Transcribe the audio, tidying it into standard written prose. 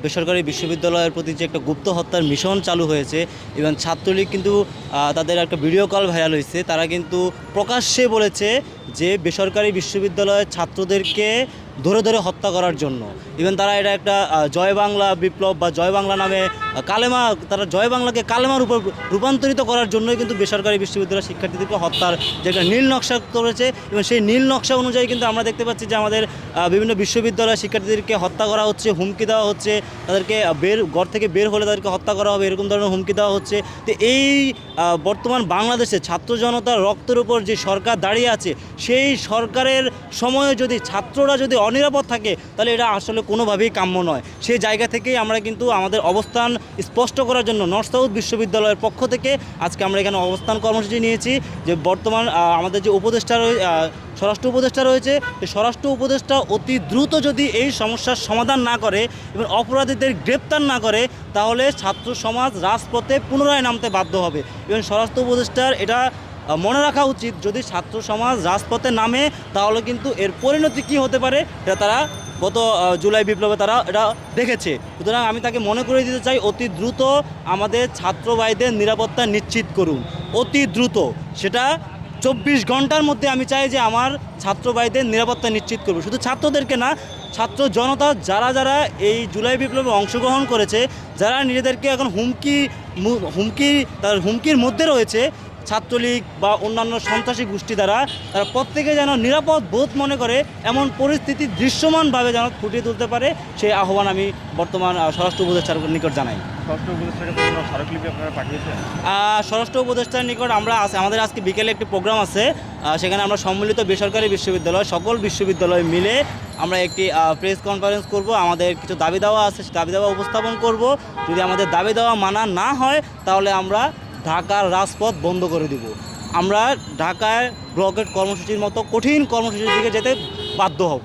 বেসরকারি বিশ্ববিদ্যালয়ের প্রতি যে একটা গুপ্ত হত্যার মিশন চালু হয়েছে এবং ছাত্রলীগ কিন্তু তাদের একটা ভিডিও কল ভাইরাল হয়েছে। তারা কিন্তু প্রকাশ্যে বলেছে যে বেসরকারি বিশ্ববিদ্যালয়ের ছাত্রদেরকে ধরে ধরে হত্যা করার জন্য। ইভেন তারা এটা একটা জয় বাংলা বিপ্লব বা জয় বাংলা নামে কালেমা, তারা জয় বাংলাকে কালেমার উপর রূপান্তরিত করার জন্যই কিন্তু বেসরকারি বিশ্ববিদ্যালয়ের শিক্ষার্থীদেরকে হত্যার যে একটা নীল নকশা করেছে। এবং সেই নীল নকশা অনুযায়ী কিন্তু আমরা দেখতে পাচ্ছি যে আমাদের বিভিন্ন বিশ্ববিদ্যালয়ের শিক্ষার্থীদেরকে হত্যা করা হচ্ছে, হুমকি দেওয়া হচ্ছে, তাদেরকে ঘর থেকে বের হলে তাদেরকে হত্যা করা হবে, এরকম ধরনের হুমকি দেওয়া হচ্ছে। তো এই বর্তমান বাংলাদেশে ছাত্র জনতার রক্তের উপর যে সরকার দাঁড়িয়ে আছে, সেই সরকারের সময়ে যদি ছাত্ররা যদি অনিরাপদ থাকে তাহলে এটা আসলে কোনোভাবেই কাম্য নয়। সেই জায়গা থেকেই আমরা কিন্তু আমাদের অবস্থান স্পষ্ট করার জন্য নর্থ সাউথ বিশ্ববিদ্যালয়ের পক্ষ থেকে আজকে আমরা এখানে অবস্থান কর্মসূচি নিয়েছি। যে বর্তমান আমাদের যে স্বরাষ্ট্র উপদেষ্টা রয়েছে, এই স্বরাষ্ট্র উপদেষ্টা অতি দ্রুত যদি এই সমস্যার সমাধান না করে এবং অপরাধীদের গ্রেপ্তার না করে, তাহলে ছাত্র সমাজ রাজপথে পুনরায় নামতে বাধ্য হবে। এবং স্বরাষ্ট্র উপদেষ্টার এটা মনে রাখা উচিত, যদি ছাত্র সমাজ রাজপথে নামে তাহলে কিন্তু এর পরিণতি কী হতে পারে এটা তারা গত জুলাই বিপ্লবে তারা এটা দেখেছে। সুতরাং আমি তাকে মনে করে দিতে চাই, অতি দ্রুত আমাদের ছাত্র ভাইদের নিরাপত্তা নিশ্চিত করুন, অতি দ্রুত। সেটা 24 ঘন্টার মধ্যে আমি চাই যে আমার ছাত্র ভাইদের নিরাপত্তা নিশ্চিত করব। শুধু ছাত্রদেরকে না, ছাত্র জনতা যারা যারা এই জুলাই বিপ্লবে অংশগ্রহণ করেছে, যারা নিজেদেরকে এখন হুমকির মধ্যে রয়েছে, ছাত্রলীগ বা অন্যান্য সন্ত্রাসী গোষ্ঠী দ্বারা, তারা প্রত্যেকে যেন নিরাপদ বোধ মনে করে এমন পরিস্থিতি দৃশ্যমানভাবে যেন ফুটিয়ে তুলতে পারে, সেই আহ্বান আমি বর্তমান স্বরাষ্ট্র উপদেষ্টার নিকট জানাই। স্বরাষ্ট্র উপদেষ্টার নিকট আমাদের আজকে বিকেলে একটি প্রোগ্রাম আছে, সেখানে আমরা সম্মিলিত বেসরকারি বিশ্ববিদ্যালয় সকল বিশ্ববিদ্যালয় মিলে আমরা একটি প্রেস কনফারেন্স করব। আমাদের কিছু দাবি দেওয়া আছে, দাবি দেওয়া উপস্থাপন করব। যদি আমাদের দাবি দেওয়া মানা না হয় তাহলে আমরা ঢাকার রাজপথ বন্ধ করে দিব। আমরা ঢাকায় ব্লকেট কর্মসূচির মতো কঠিন কর্মসূচির দিকে যেতে বাধ্য হব।